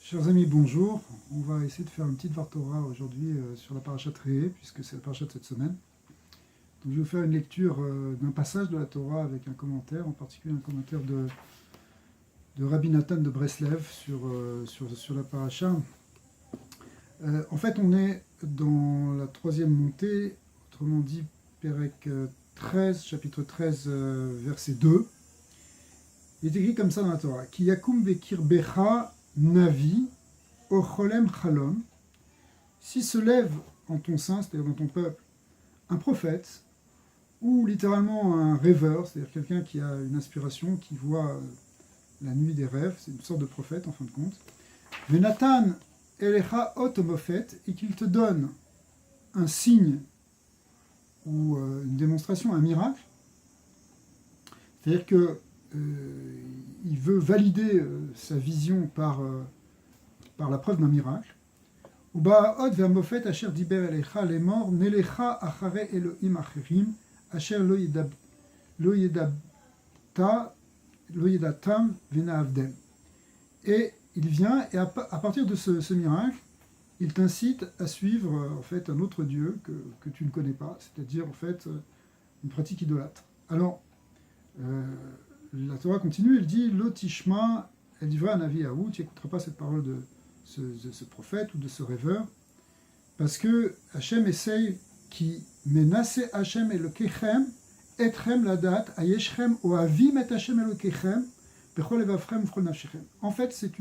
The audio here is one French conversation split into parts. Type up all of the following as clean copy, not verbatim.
Chers amis, bonjour. On va essayer de faire une petite Dvar Torah aujourd'hui sur la parashat Re'eh, puisque c'est la parashat de cette semaine. Donc, je vais vous faire une lecture d'un passage de la Torah avec un commentaire, en particulier un commentaire de Rabbi Nathan de Breslev sur la parasha. En fait, on est dans la troisième montée, autrement dit, Perek 13, chapitre 13, verset 2. Il est écrit comme ça dans la Torah. Ki yakum vekir becha Navi, Ocholem Chalom, si se lève en ton sein, c'est-à-dire dans ton peuple, un prophète, ou littéralement un rêveur, c'est-à-dire quelqu'un qui a une inspiration, qui voit la nuit des rêves, c'est une sorte de prophète en fin de compte, Venatan Elecha Otomophet, et qu'il te donne un signe ou une démonstration, un miracle, c'est-à-dire que il veut valider sa vision par la preuve d'un miracle. Uba'od ve'amofet asher diber elecha lemor nelecha achare Elohim acherim asher lo yedatam ve'na'avdem. Et il vient, et à partir de ce miracle, il t'incite à suivre en fait un autre Dieu que tu ne connais pas, c'est-à-dire en fait une pratique idolâtre. Alors, la Torah continue, elle dit Lotishma, elle dit vrai un avis à vous, tu n'écouteras pas cette parole de ce prophète ou de ce rêveur, parce que Hachem essaye qui menace Hachem Elokechem, etrem ladat, ayeshrem oavim et Hachem Elokechem, bechol evavchem v'chol nafshechem. En fait, c'est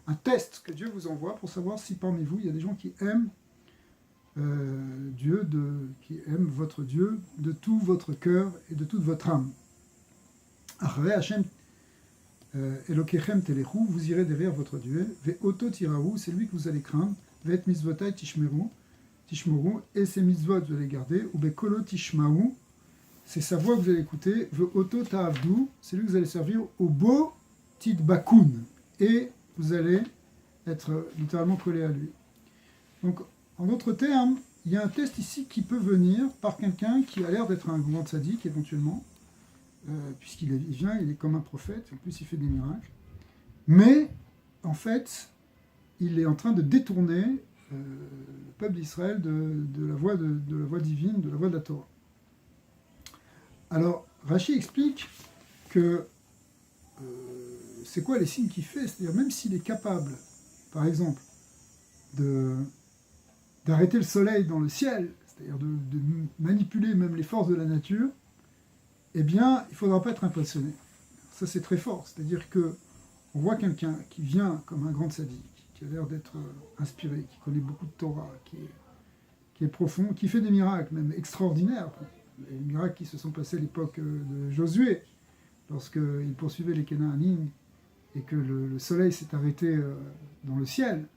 un test que Dieu vous envoie pour savoir si parmi vous, il y a des gens qui aiment Dieu, qui aiment votre Dieu de tout votre cœur et de toute votre âme. Acharei Hachem Elokechem telechu, vous irez derrière votre Dieu. Ve'oto tirahu, c'est lui que vous allez craindre. Ve'et mitzvotai tishmeru, et ses mitzvot vous allez garder. Ou bekolo tishmahu, c'est sa voix que vous allez écouter. Ve'oto ta'avdu, c'est lui que vous allez servir. Au bo tidbakun, et vous allez être littéralement collé à lui. Donc, en d'autres termes, il y a un test ici qui peut venir par quelqu'un qui a l'air d'être un grand sadique éventuellement. Puisqu'il vient, il est comme un prophète, en plus il fait des miracles. Mais, en fait, il est en train de détourner le peuple d'Israël de la voie divine, de la voie de la Torah. Alors, Rashi explique que c'est quoi les signes qu'il fait, c'est-à-dire même s'il est capable, par exemple, d'arrêter le soleil dans le ciel, c'est-à-dire de manipuler même les forces de la nature, eh bien, il ne faudra pas être impressionné. Ça, c'est très fort. C'est-à-dire qu'on voit quelqu'un qui vient comme un grand sadique, qui a l'air d'être inspiré, qui connaît beaucoup de Torah, qui est profond, qui fait des miracles même extraordinaires. Les miracles qui se sont passés à l'époque de Josué, lorsqu'il poursuivait les Canaanim et que le soleil s'est arrêté dans le ciel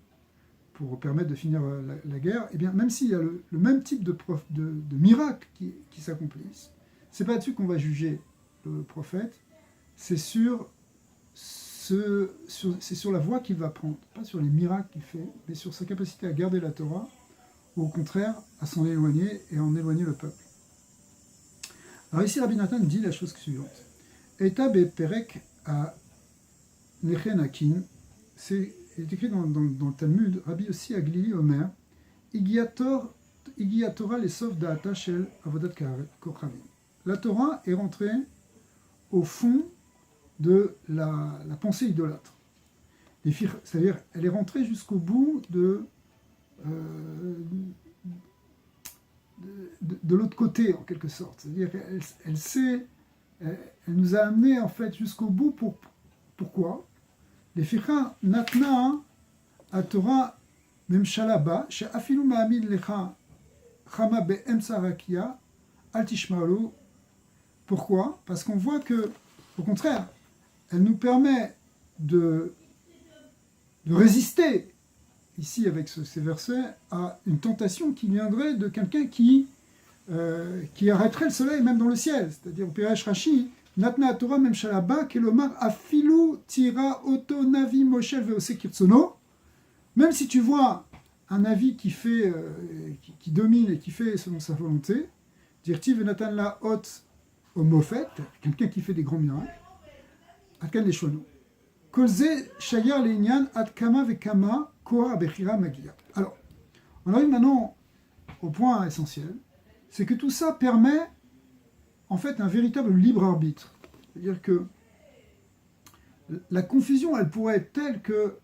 pour permettre de finir la guerre. Eh bien, même s'il y a le même type de miracles qui s'accomplissent, c'est pas là-dessus qu'on va juger le prophète, c'est sur la voie qu'il va prendre, pas sur les miracles qu'il fait, mais sur sa capacité à garder la Torah, ou au contraire, à s'en éloigner et à en éloigner le peuple. Alors ici, Rabbi Nathan dit la chose suivante. Eta beperek a nechenakin, c'est écrit dans le Talmud, Rabbi aussi Agli Omer, Igiatora les sauf da'ata shel avodat kochavim. La Torah est rentrée au fond de la pensée idolâtre. C'est-à-dire, elle est rentrée jusqu'au bout de l'autre côté, en quelque sorte. C'est-à-dire, elle nous a amenés, en fait, jusqu'au bout. Pourquoi? Les ficha natna à Torah memshalaba, she'afilu ma'amid lecha chama be'emsa rakia, al tishmalu. Pourquoi? Parce qu'on voit que, au contraire, elle nous permet de résister, ici avec ces versets, à une tentation qui viendrait de quelqu'un qui arrêterait le soleil même dans le ciel. C'est-à-dire, au Piresh Rashi, Natna Torah Mem Shalaba, Kelomar Afilu Tira Oto Navi Moshel Veose Kirtsono. Même si tu vois un Navi qui domine et qui fait selon sa volonté, Dirtiv Nathan La Hot au Mofet, quelqu'un qui fait des grands miracles, Akan les Shono. Kolze shayar le'inyan ad kama vekama koa bechira magia. Alors, on arrive maintenant au point essentiel, c'est que tout ça permet en fait un véritable libre arbitre. C'est-à-dire que la confusion, elle pourrait être telle que,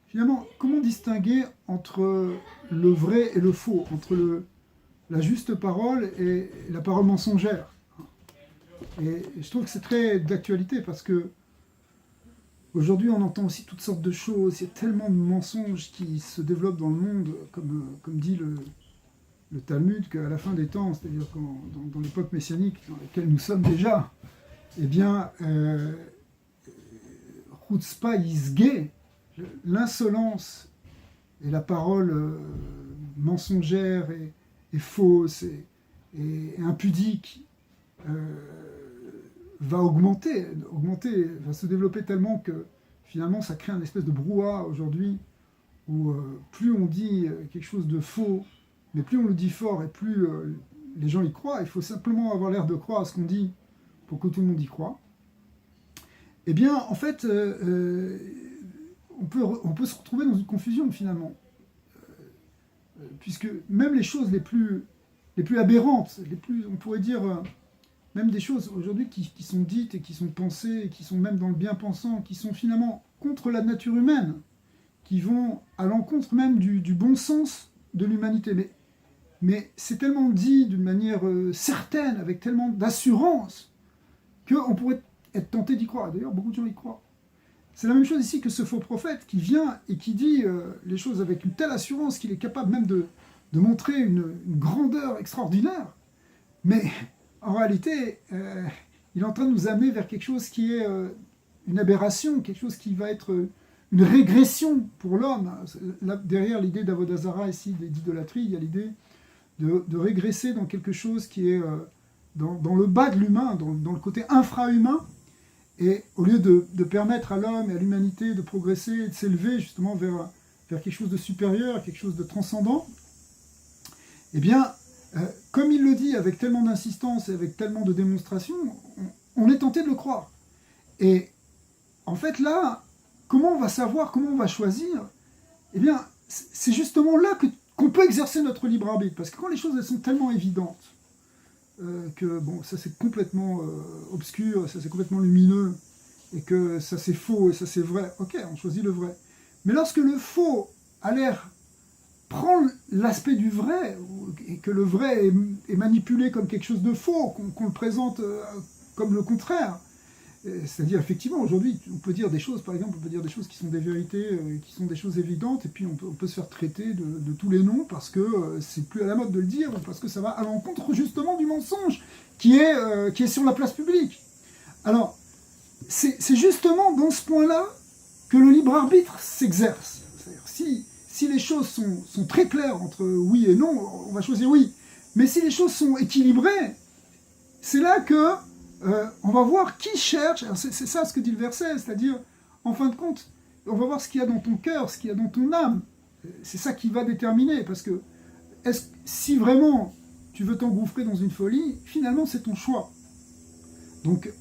finalement, comment distinguer entre le vrai et le faux, entre la juste parole et la parole mensongère. Et je trouve que c'est très d'actualité parce que aujourd'hui, on entend aussi toutes sortes de choses. Il y a tellement de mensonges qui se développent dans le monde, comme dit le Talmud, qu'à la fin des temps, c'est-à-dire dans l'époque messianique dans laquelle nous sommes déjà, eh bien, chutzpah yisgeh, l'insolence et la parole mensongère et fausse et impudique va augmenter, va se développer tellement que finalement ça crée une espèce de brouhaha aujourd'hui où plus on dit quelque chose de faux, mais plus on le dit fort et plus les gens y croient. Il faut simplement avoir l'air de croire à ce qu'on dit pour que tout le monde y croit. Eh bien, en fait, on peut se retrouver dans une confusion finalement, puisque même les choses les plus aberrantes, on pourrait dire, même des choses aujourd'hui qui sont dites et qui sont pensées, et qui sont même dans le bien-pensant, qui sont finalement contre la nature humaine, qui vont à l'encontre même du bon sens de l'humanité. Mais c'est tellement dit d'une manière certaine, avec tellement d'assurance, qu'on pourrait être tenté d'y croire. D'ailleurs, beaucoup de gens y croient. C'est la même chose ici que ce faux prophète qui vient et qui dit les choses avec une telle assurance qu'il est capable même de montrer une grandeur extraordinaire. Mais en réalité, il est en train de nous amener vers quelque chose qui est une aberration, quelque chose qui va être une régression pour l'homme. Là, derrière l'idée d'Avodah Zarah, ici, d'idolâtrie, il y a l'idée de régresser dans quelque chose qui est dans le bas de l'humain, dans le côté infra-humain, et au lieu de permettre à l'homme et à l'humanité de progresser et de s'élever justement vers quelque chose de supérieur, quelque chose de transcendant, eh bien, comme il le dit avec tellement d'insistance et avec tellement de démonstration, on est tenté de le croire. Et en fait là, comment on va savoir, comment on va choisir? Eh bien, c'est justement là qu'on peut exercer notre libre arbitre, parce que quand les choses elles sont tellement évidentes, que bon, ça c'est complètement obscur, ça c'est complètement lumineux, et que ça c'est faux et ça c'est vrai, ok, on choisit le vrai. Mais lorsque le faux a l'air prendre l'aspect du vrai, et que le vrai est manipulé comme quelque chose de faux, qu'on le présente comme le contraire, c'est-à-dire effectivement aujourd'hui on peut dire des choses, par exemple on peut dire des choses qui sont des vérités, qui sont des choses évidentes, et puis on peut se faire traiter de tous les noms parce que c'est plus à la mode de le dire, ou parce que ça va à l'encontre justement du mensonge qui est sur la place publique. Alors c'est justement dans ce point-là que le libre arbitre s'exerce. C'est-à-dire si les choses sont très claires entre oui et non, on va choisir oui. Mais si les choses sont équilibrées, c'est là que on va voir qui cherche. C'est ça ce que dit le verset, c'est-à-dire, en fin de compte, on va voir ce qu'il y a dans ton cœur, ce qu'il y a dans ton âme. C'est ça qui va déterminer, parce que si vraiment tu veux t'engouffrer dans une folie, finalement c'est ton choix. Donc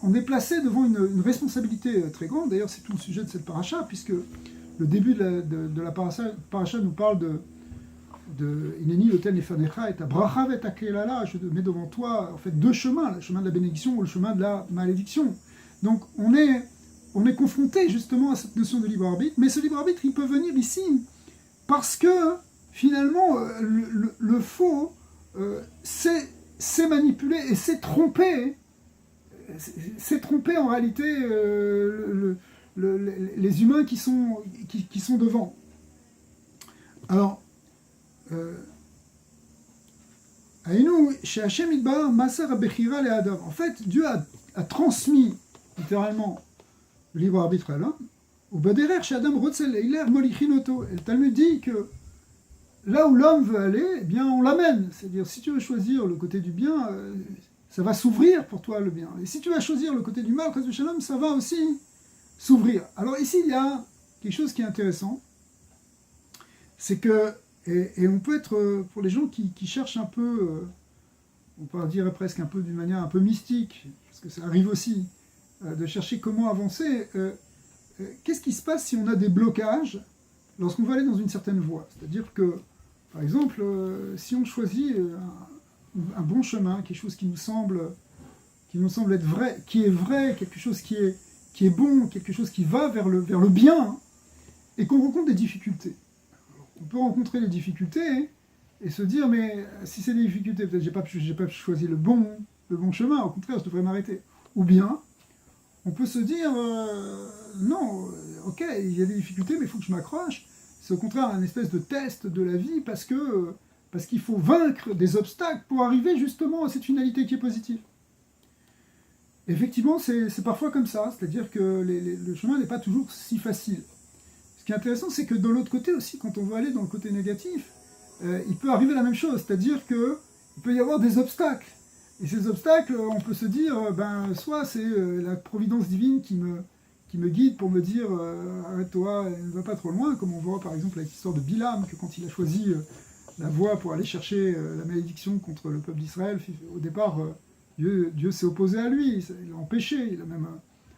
on est placé devant une responsabilité très grande. D'ailleurs, c'est tout le sujet de cette paracha, puisque le début de la paracha nous parle de Ineni l'autel Nefanecha et ta bracha et ta kelala, je mets devant toi en fait deux chemins, le chemin de la bénédiction ou le chemin de la malédiction. Donc on est confronté justement à cette notion de libre arbitre, mais ce libre arbitre il peut venir ici parce que finalement le faux c'est manipulé et c'est trompé en réalité les humains qui sont devant. Alors en fait, Dieu a transmis littéralement le libre arbitre à l'homme. Et le Talmud dit que là où l'homme veut aller, eh bien on l'amène. C'est-à-dire, si tu veux choisir le côté du bien, ça va s'ouvrir pour toi le bien. Et si tu vas choisir le côté du mal, ça va aussi s'ouvrir. Alors ici, il y a quelque chose qui est intéressant, c'est que et on peut être, pour les gens qui cherchent un peu, on peut dire presque un peu d'une manière un peu mystique, parce que ça arrive aussi, de chercher comment avancer. Qu'est-ce qui se passe si on a des blocages lorsqu'on veut aller dans une certaine voie? C'est-à-dire que, par exemple, si on choisit un bon chemin, quelque chose qui nous semble être vrai, quelque chose qui est bon, quelque chose qui va vers le bien, hein, et qu'on rencontre des difficultés. Alors, on peut rencontrer des difficultés et se dire, mais si c'est des difficultés, peut-être j'ai pas choisi le bon chemin, au contraire, je devrais m'arrêter. Ou bien, on peut se dire, non, ok, il y a des difficultés, mais il faut que je m'accroche. C'est au contraire un espèce de test de la vie parce qu'il faut vaincre des obstacles pour arriver justement à cette finalité qui est positive. Effectivement, c'est parfois comme ça, c'est-à-dire que le chemin n'est pas toujours si facile. Ce qui est intéressant, c'est que de l'autre côté aussi, quand on veut aller dans le côté négatif, il peut arriver la même chose, c'est-à-dire qu'il peut y avoir des obstacles. Et ces obstacles, on peut se dire, soit c'est la providence divine qui me guide pour me dire arrête-toi, ne va pas trop loin, comme on voit par exemple avec l'histoire de Bilam, que quand il a choisi la voie pour aller chercher la malédiction contre le peuple d'Israël, au départ, Dieu s'est opposé à lui, il l'a empêché, il a même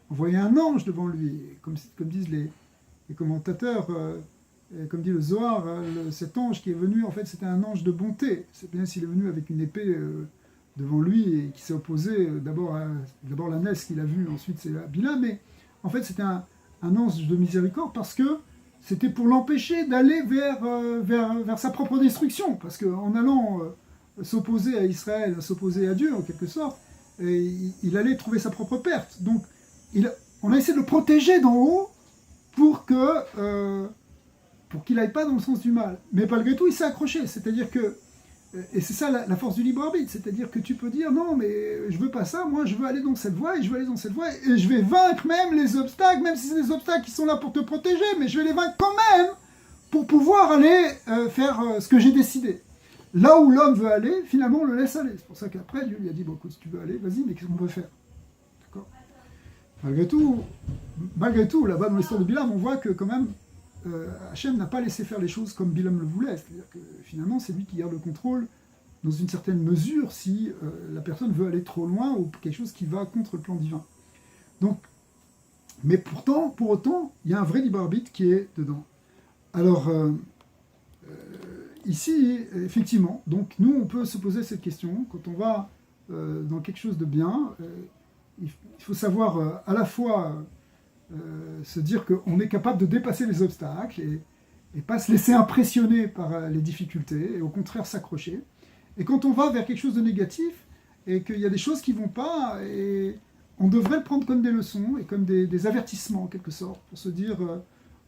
envoyé un ange devant lui. Et comme disent les commentateurs, comme dit le Zohar, cet ange qui est venu, en fait, c'était un ange de bonté. C'est bien s'il est venu avec une épée devant lui et qui s'est opposé d'abord la Ness qu'il a vue, ensuite c'est Bilam, mais en fait c'était un ange de miséricorde parce que c'était pour l'empêcher d'aller vers sa propre destruction, parce qu'en allant s'opposer à Israël, s'opposer à Dieu en quelque sorte, il allait trouver sa propre perte. Donc on a essayé de le protéger d'en haut pour qu'il n'aille pas dans le sens du mal. Mais malgré tout, il s'est accroché, c'est-à-dire que et c'est ça la force du libre arbitre, c'est-à-dire que tu peux dire non mais je veux pas ça, moi je veux aller dans cette voie et je veux aller dans cette voie et je vais vaincre même les obstacles, même si c'est des obstacles qui sont là pour te protéger, mais je vais les vaincre quand même pour pouvoir aller faire ce que j'ai décidé. Là où l'homme veut aller, finalement on le laisse aller. C'est pour ça qu'après Dieu lui a dit bon écoute si tu veux aller, vas-y, mais qu'est-ce qu'on peut faire? D'accord. Malgré tout, là-bas dans l'histoire de Bilam, on voit que quand même Hachem n'a pas laissé faire les choses comme Bilam le voulait, c'est-à-dire que finalement c'est lui qui garde le contrôle dans une certaine mesure si la personne veut aller trop loin ou quelque chose qui va contre le plan divin. Donc, mais pour autant, il y a un vrai libre arbitre qui est dedans. Alors, ici, effectivement, donc nous on peut se poser cette question, quand on va dans quelque chose de bien, il faut savoir à la fois se dire qu'on est capable de dépasser les obstacles et pas se laisser impressionner par les difficultés, et au contraire s'accrocher. Et quand on va vers quelque chose de négatif, et qu'il y a des choses qui ne vont pas, et on devrait le prendre comme des leçons, et comme des avertissements en quelque sorte, pour se dire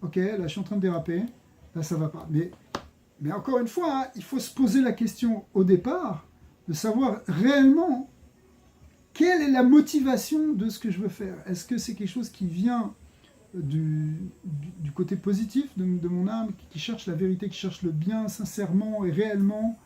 ok, là je suis en train de déraper, là ça ne va pas. Mais encore une fois, hein, il faut se poser la question au départ, de savoir réellement quelle est la motivation de ce que je veux faire. Est-ce que c'est quelque chose qui vient du côté positif de mon âme, qui cherche la vérité, qui cherche le bien sincèrement et réellement,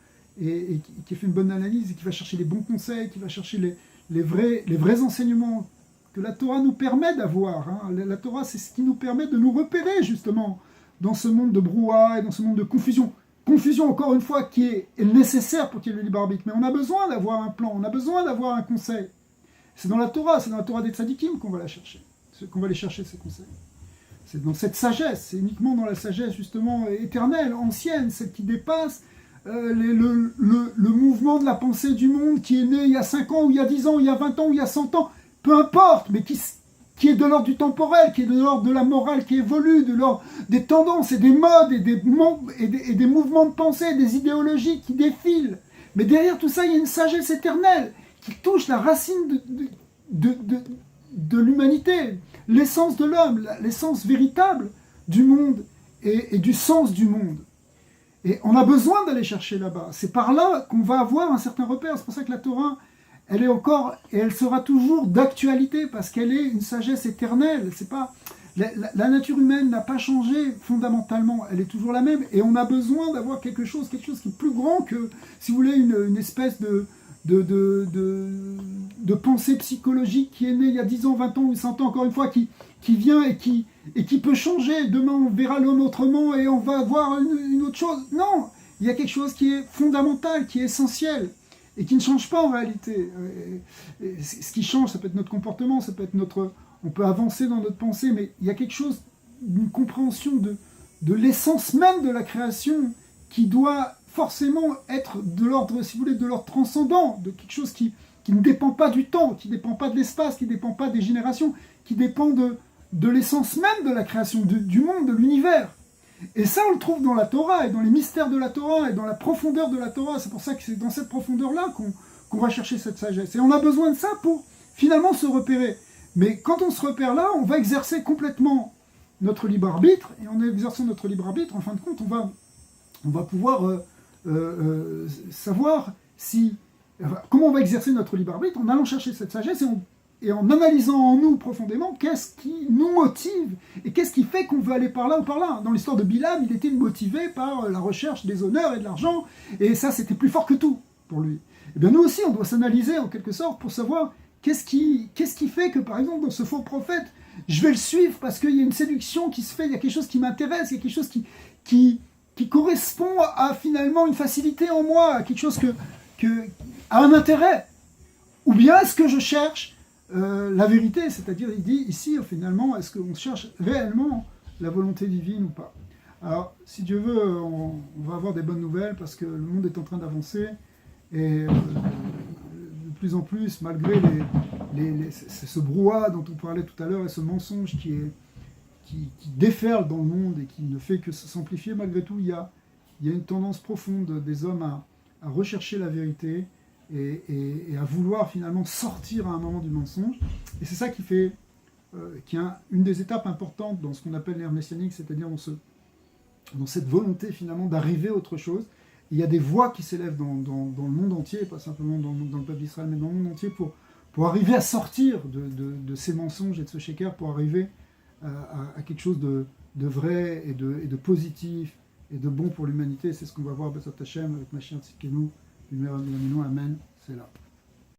et qui fait une bonne analyse, et qui va chercher les bons conseils, qui va chercher les vrais enseignements que la Torah nous permet d'avoir. Hein. La Torah, c'est ce qui nous permet de nous repérer justement dans ce monde de brouhaha et dans ce monde de confusion. Confusion, encore une fois, qui est nécessaire pour qu'il y ait le libre arbitre. Mais on a besoin d'avoir un plan, on a besoin d'avoir un conseil. C'est dans la Torah des tzadikim qu'on va la chercher, qu'on va aller chercher ces conseils. C'est dans cette sagesse, c'est uniquement dans la sagesse justement éternelle, ancienne, celle qui dépasse le mouvement de la pensée du monde qui est né il y a 5 ans, ou il y a 10 ans, ou il y a 20 ans, ou il y a 100 ans, peu importe, mais qui est de l'ordre du temporel, qui est de l'ordre de la morale qui évolue, de l'ordre des tendances et des modes et des mouvements de pensée, des idéologies qui défilent. Mais derrière tout ça, il y a une sagesse éternelle qui touche la racine de l'humanité, l'essence de l'homme, l'essence véritable du monde et du sens du monde. Et on a besoin d'aller chercher là-bas. C'est par là qu'on va avoir un certain repère. C'est pour ça que la Torah, elle est encore, et elle sera toujours d'actualité, parce qu'elle est une sagesse éternelle. C'est pas, la nature humaine n'a pas changé fondamentalement, elle est toujours la même, et on a besoin d'avoir quelque chose qui est plus grand que, si vous voulez, une espèce de pensée psychologique qui est née il y a 10 ans, 20 ans ou 100 ans, encore une fois, qui vient et qui peut changer. Demain, on verra l'homme autrement et on va voir une autre chose. Non, il y a quelque chose qui est fondamental, qui est essentiel. et qui ne change pas en réalité. Et ce qui change, ça peut être notre comportement, ça peut être notre... On peut avancer dans notre pensée, mais il y a quelque chose, une compréhension de l'essence même de la création qui doit forcément être de l'ordre, si vous voulez, de l'ordre transcendant, de quelque chose qui ne dépend pas du temps, qui ne dépend pas de l'espace, qui ne dépend pas des générations, qui dépend de l'essence même de la création, du monde, de l'univers. Et ça, on le trouve dans la Torah, et dans les mystères de la Torah, et dans la profondeur de la Torah. C'est pour ça que c'est dans cette profondeur-là qu'on va chercher cette sagesse. Et on a besoin de ça pour finalement se repérer. Mais quand on se repère là, on va exercer complètement notre libre arbitre, et en exerçant notre libre arbitre, en fin de compte, on va pouvoir savoir comment on va exercer notre libre arbitre en allant chercher cette sagesse et en analysant en nous profondément qu'est-ce qui nous motive et qu'est-ce qui fait qu'on veut aller par là ou par là. Dans l'histoire de Bilam, il était motivé par la recherche des honneurs et de l'argent, et ça c'était plus fort que tout pour lui. Et bien nous aussi, on doit s'analyser en quelque sorte pour savoir qu'est-ce qui fait que, par exemple, dans ce faux prophète, je vais le suivre parce qu'il y a une séduction qui se fait, il y a quelque chose qui m'intéresse, il y a quelque chose qui correspond à finalement une facilité en moi, à quelque chose à un intérêt. Ou bien est-ce que je cherche la vérité, c'est-à-dire, il dit ici, finalement, est-ce qu'on cherche réellement la volonté divine ou pas? Alors, si Dieu veut, on va avoir des bonnes nouvelles parce que le monde est en train d'avancer et de plus en plus, malgré ce brouhaha dont on parlait tout à l'heure et ce mensonge qui déferle dans le monde et qui ne fait que s'amplifier, malgré tout, il y a une tendance profonde des hommes à rechercher la vérité et à vouloir finalement sortir à un moment du mensonge. Et c'est ça qui fait qui est une des étapes importantes dans ce qu'on appelle l'ère messianique, c'est-à-dire dans cette volonté finalement d'arriver à autre chose. Et il y a des voix qui s'élèvent dans le monde entier, pas simplement dans le peuple d'Israël, mais dans le monde entier pour arriver à sortir de ces mensonges et de ce shaker, pour arriver à quelque chose de vrai et de positif et de bon pour l'humanité. C'est ce qu'on va voir B'ezrat Hashem avec Mashiach Tzidkenu, Amen, c'est là.